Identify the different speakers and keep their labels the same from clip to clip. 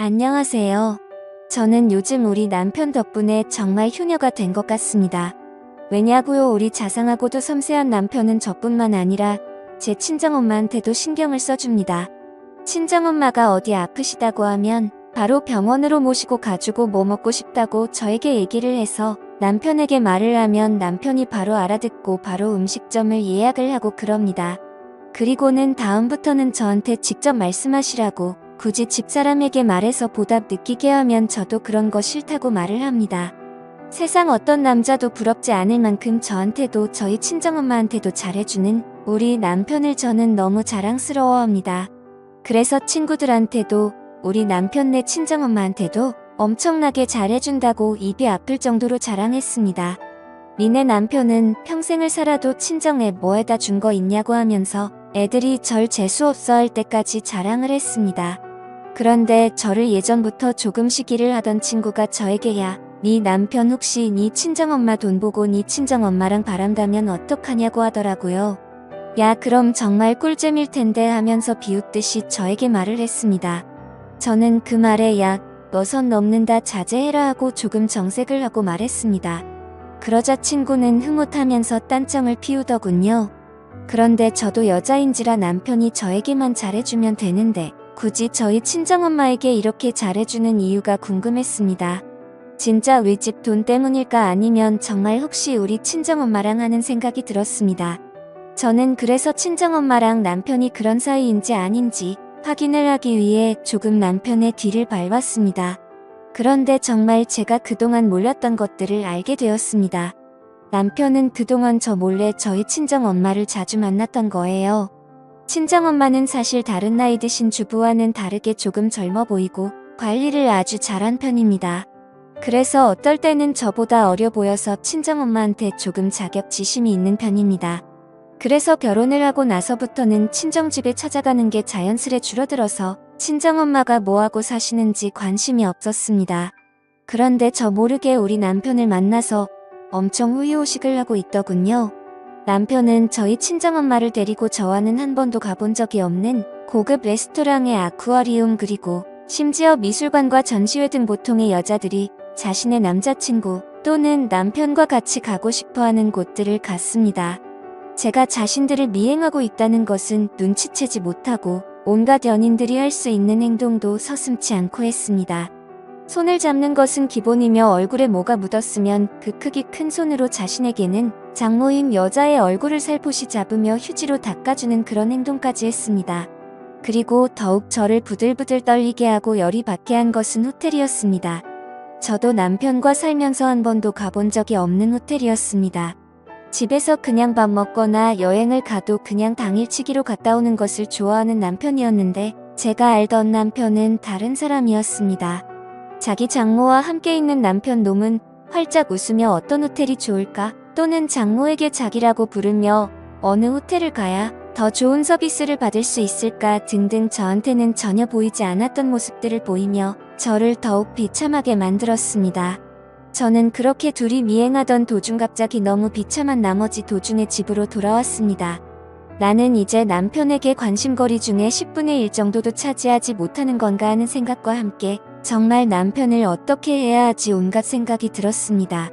Speaker 1: 안녕하세요. 저는 요즘 우리 남편 덕분에 정말 효녀가 된 것 같습니다. 왜냐고요? 우리 자상하고도 섬세한 남편은 저뿐만 아니라 제 친정엄마한테도 신경을 써줍니다. 친정엄마가 어디 아프시다고 하면 바로 병원으로 모시고 가주고 뭐 먹고 싶다고 저에게 얘기를 해서 남편에게 말을 하면 남편이 바로 알아듣고 바로 음식점을 예약을 하고 그럽니다. 그리고는 다음부터는 저한테 직접 말씀하시라고 굳이 집사람에게 말해서 보답 느끼게 하면 저도 그런 거 싫다고 말을 합니다. 세상 어떤 남자도 부럽지 않을 만큼 저한테도 저희 친정엄마한테도 잘해주는 우리 남편을 저는 너무 자랑스러워합니다. 그래서 친구들한테도 우리 남편네 친정엄마한테도 엄청나게 잘해준다고 입이 아플 정도로 자랑했습니다. 니네 남편은 평생을 살아도 친정에 뭐 해다 준 거 있냐고 하면서 애들이 절 재수없어 할 때까지 자랑을 했습니다. 그런데 저를 예전부터 조금씩 일을 하던 친구가 저에게 야, 네 남편 혹시 네 친정엄마 돈 보고 네 친정엄마랑 바람다면 어떡하냐고 하더라고요. 야, 그럼 정말 꿀잼일 텐데 하면서 비웃듯이 저에게 말을 했습니다. 저는 그 말에 야, 너 선 넘는다 자제해라 하고 조금 정색을 하고 말했습니다. 그러자 친구는 흐뭇하면서 딴청을 피우더군요. 그런데 저도 여자인지라 남편이 저에게만 잘해주면 되는데 굳이 저희 친정엄마에게 이렇게 잘해주는 이유가 궁금했습니다. 진짜 우리 집 돈 때문일까 아니면 정말 혹시 우리 친정엄마랑 하는 생각이 들었습니다. 저는 그래서 친정엄마랑 남편이 그런 사이인지 아닌지 확인을 하기 위해 조금 남편의 뒤를 밟았습니다. 그런데 정말 제가 그동안 몰랐던 것들을 알게 되었습니다. 남편은 그동안 저 몰래 저희 친정엄마를 자주 만났던 거예요. 친정엄마는 사실 다른 나이 드신 주부와는 다르게 조금 젊어 보이고 관리를 아주 잘한 편입니다. 그래서 어떨 때는 저보다 어려 보여서 친정엄마한테 조금 자격지심이 있는 편입니다. 그래서 결혼을 하고 나서부터는 친정집에 찾아가는 게 자연스레 줄어들어서 친정엄마가 뭐하고 사시는지 관심이 없었습니다. 그런데 저 모르게 우리 남편을 만나서 엄청 후유오식을 하고 있더군요. 남편은 저희 친정엄마를 데리고 저와는 한 번도 가본 적이 없는 고급 레스토랑의 아쿠아리움 그리고 심지어 미술관과 전시회 등 보통의 여자들이 자신의 남자친구 또는 남편과 같이 가고 싶어하는 곳들을 갔습니다. 제가 자신들을 미행하고 있다는 것은 눈치채지 못하고 온갖 연인들이 할 수 있는 행동도 서슴지 않고 했습니다. 손을 잡는 것은 기본이며 얼굴에 뭐가 묻었으면 그 크기 큰 손으로 자신에게는 장모임 여자의 얼굴을 살포시 잡으며 휴지로 닦아주는 그런 행동까지 했습니다. 그리고 더욱 저를 부들부들 떨리게 하고 열이 받게 한 것은 호텔이었습니다. 저도 남편과 살면서 한 번도 가본 적이 없는 호텔이었습니다. 집에서 그냥 밥 먹거나 여행을 가도 그냥 당일치기로 갔다 오는 것을 좋아하는 남편이었는데 제가 알던 남편은 다른 사람이었습니다. 자기 장모와 함께 있는 남편 놈은 활짝 웃으며 어떤 호텔이 좋을까 또는 장모에게 자기라고 부르며 어느 호텔을 가야 더 좋은 서비스를 받을 수 있을까 등등 저한테는 전혀 보이지 않았던 모습들을 보이며 저를 더욱 비참하게 만들었습니다. 저는 그렇게 둘이 미행하던 도중 갑자기 너무 비참한 나머지 도중에 집으로 돌아왔습니다. 나는 이제 남편에게 관심거리 중에 10분의 1 정도도 차지하지 못하는 건가 하는 생각과 함께 정말 남편을 어떻게 해야 하지 온갖 생각이 들었습니다.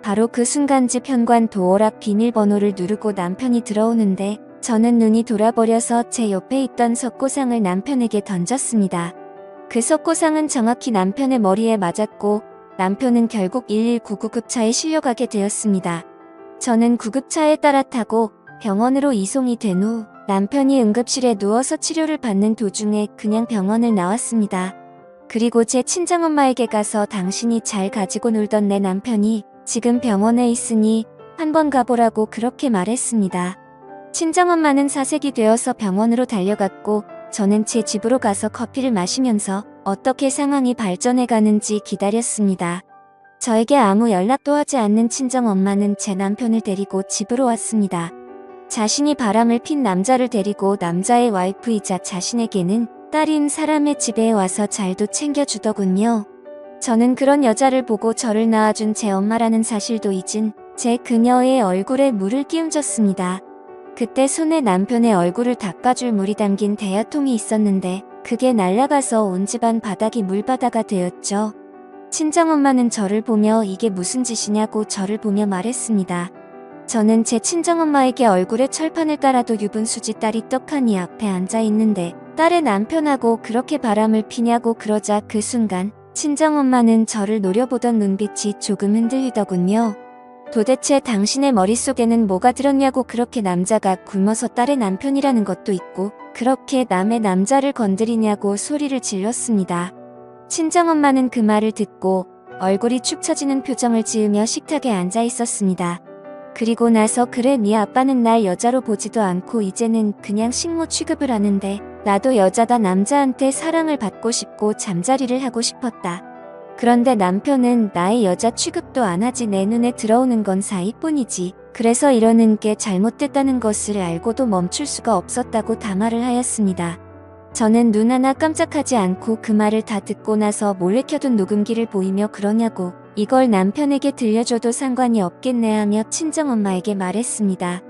Speaker 1: 바로 그 순간 집 현관 도어락 비밀번호를 누르고 남편이 들어오는데 저는 눈이 돌아버려서 제 옆에 있던 석고상을 남편에게 던졌습니다. 그 석고상은 정확히 남편의 머리에 맞았고 남편은 결국 119 구급차에 실려가게 되었습니다. 저는 구급차에 따라 타고 병원으로 이송이 된 후 남편이 응급실에 누워서 치료를 받는 도중에 그냥 병원을 나왔습니다. 그리고 제 친정엄마에게 가서 당신이 잘 가지고 놀던 내 남편이 지금 병원에 있으니 한번 가보라고 그렇게 말했습니다. 친정엄마는 사색이 되어서 병원으로 달려갔고 저는 제 집으로 가서 커피를 마시면서 어떻게 상황이 발전해 가는지 기다렸습니다. 저에게 아무 연락도 하지 않는 친정엄마는 제 남편을 데리고 집으로 왔습니다. 자신이 바람을 핀 남자를 데리고 남자의 와이프이자 자신에게는 딸인 사람의 집에 와서 잘도 챙겨주더군요. 저는 그런 여자를 보고 저를 낳아준 제 엄마라는 사실도 잊은 제 그녀의 얼굴에 물을 끼얹었습니다. 그때 손에 남편의 얼굴을 닦아줄 물이 담긴 대야통이 있었는데 그게 날아가서 온 집안 바닥이 물바다가 되었죠. 친정엄마는 저를 보며 이게 무슨 짓이냐고 저를 보며 말했습니다. 저는 제 친정엄마에게 얼굴에 철판을 깔아도 유분수지 딸이 떡하니 앞에 앉아 있는데 딸의 남편하고 그렇게 바람을 피냐고 그러자 그 순간 친정엄마는 저를 노려보던 눈빛이 조금 흔들리더군요. 도대체 당신의 머릿속에는 뭐가 들었냐고 그렇게 남자가 굶어서 딸의 남편이라는 것도 있고 그렇게 남의 남자를 건드리냐고 소리를 질렀습니다. 친정엄마는 그 말을 듣고 얼굴이 축 처지는 표정을 지으며 식탁에 앉아 있었습니다. 그리고 나서 그래 네 아빠는 날 여자로 보지도 않고 이제는 그냥 식모 취급을 하는데 나도 여자다 남자한테 사랑을 받고 싶고 잠자리를 하고 싶었다. 그런데 남편은 나의 여자 취급도 안 하지 내 눈에 들어오는 건 사이뿐이지. 그래서 이러는 게 잘못됐다는 것을 알고도 멈출 수가 없었다고 담화를 하였습니다. 저는 눈 하나 깜짝하지 않고 그 말을 다 듣고 나서 몰래 켜둔 녹음기를 보이며 그러냐고 이걸 남편에게 들려줘도 상관이 없겠네 하며 친정엄마에게 말했습니다.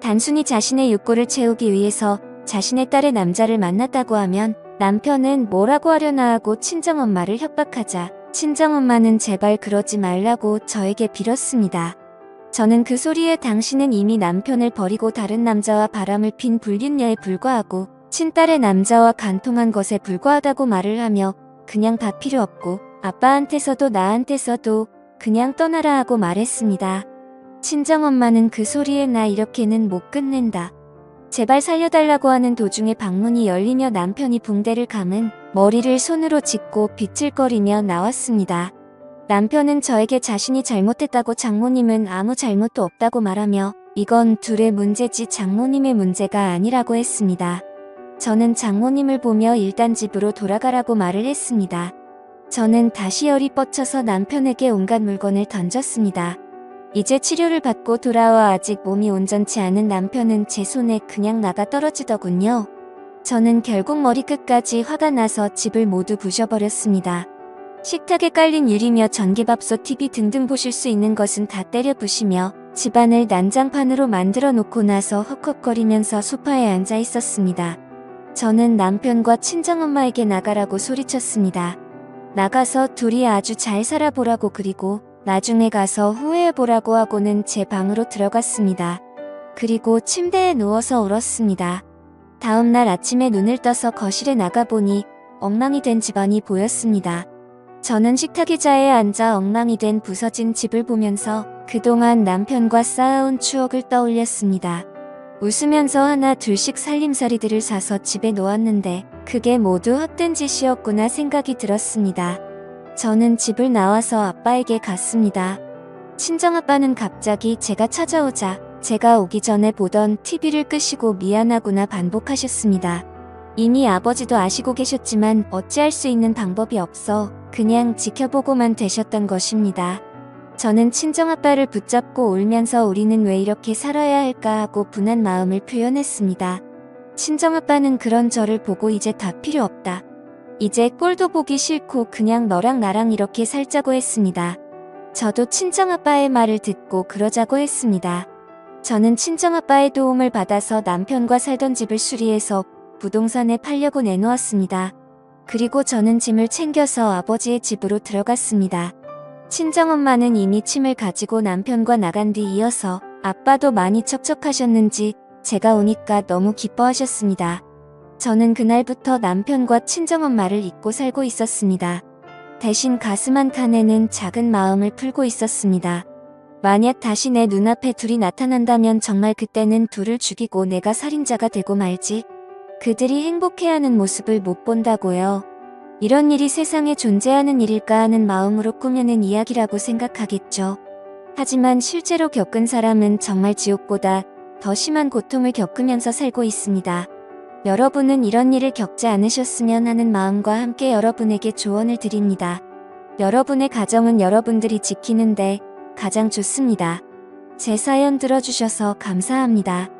Speaker 1: 단순히 자신의 욕구를 채우기 위해서 자신의 딸의 남자를 만났다고 하면 남편은 뭐라고 하려나 하고 친정엄마를 협박하자 친정엄마는 제발 그러지 말라고 저에게 빌었습니다. 저는 그 소리에 당신은 이미 남편을 버리고 다른 남자와 바람을 핀 불륜녀에 불과하고 친딸의 남자와 간통한 것에 불과하다고 말을 하며 그냥 다 필요 없고 아빠한테서도 나한테서도 그냥 떠나라 하고 말했습니다. 친정엄마는 그 소리에 나 이렇게는 못 끝낸다. 제발 살려달라고 하는 도중에 방문이 열리며 남편이 붕대를 감은 머리를 손으로 짚고 비틀거리며 나왔습니다. 남편은 저에게 자신이 잘못했다고 장모님은 아무 잘못도 없다고 말하며 이건 둘의 문제지 장모님의 문제가 아니라고 했습니다. 저는 장모님을 보며 일단 집으로 돌아가라고 말을 했습니다. 저는 다시 열이 뻗쳐서 남편에게 온갖 물건을 던졌습니다. 이제 치료를 받고 돌아와 아직 몸이 온전치 않은 남편은 제 손에 그냥 나가 떨어지더군요. 저는 결국 머리끝까지 화가 나서 집을 모두 부셔버렸습니다. 식탁에 깔린 유리며 전기밥솥, TV 등등 보실 수 있는 것은 다 때려 부시며 집안을 난장판으로 만들어 놓고 나서 헉헉거리면서 소파에 앉아 있었습니다. 저는 남편과 친정엄마에게 나가라고 소리쳤습니다. 나가서 둘이 아주 잘 살아보라고 그리고 나중에 가서 후회해보라고 하고는 제 방으로 들어갔습니다. 그리고 침대에 누워서 울었습니다. 다음날 아침에 눈을 떠서 거실에 나가보니 엉망이 된 집안이 보였습니다. 저는 식탁 의자에 앉아 엉망이 된 부서진 집을 보면서 그동안 남편과 쌓아온 추억을 떠올렸습니다. 웃으면서 하나 둘씩 살림살이들을 사서 집에 놓았는데 그게 모두 헛된 짓이었구나 생각이 들었습니다. 저는 집을 나와서 아빠에게 갔습니다. 친정아빠는 갑자기 제가 찾아오자 제가 오기 전에 보던 TV를 끄시고 미안하구나 반복하셨습니다. 이미 아버지도 아시고 계셨지만 어찌할 수 있는 방법이 없어 그냥 지켜보고만 되셨던 것입니다. 저는 친정아빠를 붙잡고 울면서 우리는 왜 이렇게 살아야 할까 하고 분한 마음을 표현했습니다. 친정아빠는 그런 저를 보고 이제 다 필요 없다. 이제 꼴도 보기 싫고 그냥 너랑 나랑 이렇게 살자고 했습니다. 저도 친정아빠의 말을 듣고 그러자고 했습니다. 저는 친정아빠의 도움을 받아서 남편과 살던 집을 수리해서 부동산에 팔려고 내놓았습니다. 그리고 저는 짐을 챙겨서 아버지의 집으로 들어갔습니다. 친정엄마는 이미 침을 가지고 남편과 나간 뒤 이어서 아빠도 많이 척척하셨는지 제가 오니까 너무 기뻐하셨습니다. 저는 그날부터 남편과 친정엄마를 잊고 살고 있었습니다. 대신 가슴 한 칸에는 작은 마음을 품고 있었습니다. 만약 다시 내 눈앞에 둘이 나타난다면 정말 그때는 둘을 죽이고 내가 살인자가 되고 말지. 그들이 행복해하는 모습을 못 본다고요. 이런 일이 세상에 존재하는 일일까 하는 마음으로 꾸며낸 이야기라고 생각하겠죠. 하지만 실제로 겪은 사람은 정말 지옥보다 더 심한 고통을 겪으면서 살고 있습니다. 여러분은 이런 일을 겪지 않으셨으면 하는 마음과 함께 여러분에게 조언을 드립니다. 여러분의 가정은 여러분들이 지키는데 가장 좋습니다. 제 사연 들어주셔서 감사합니다.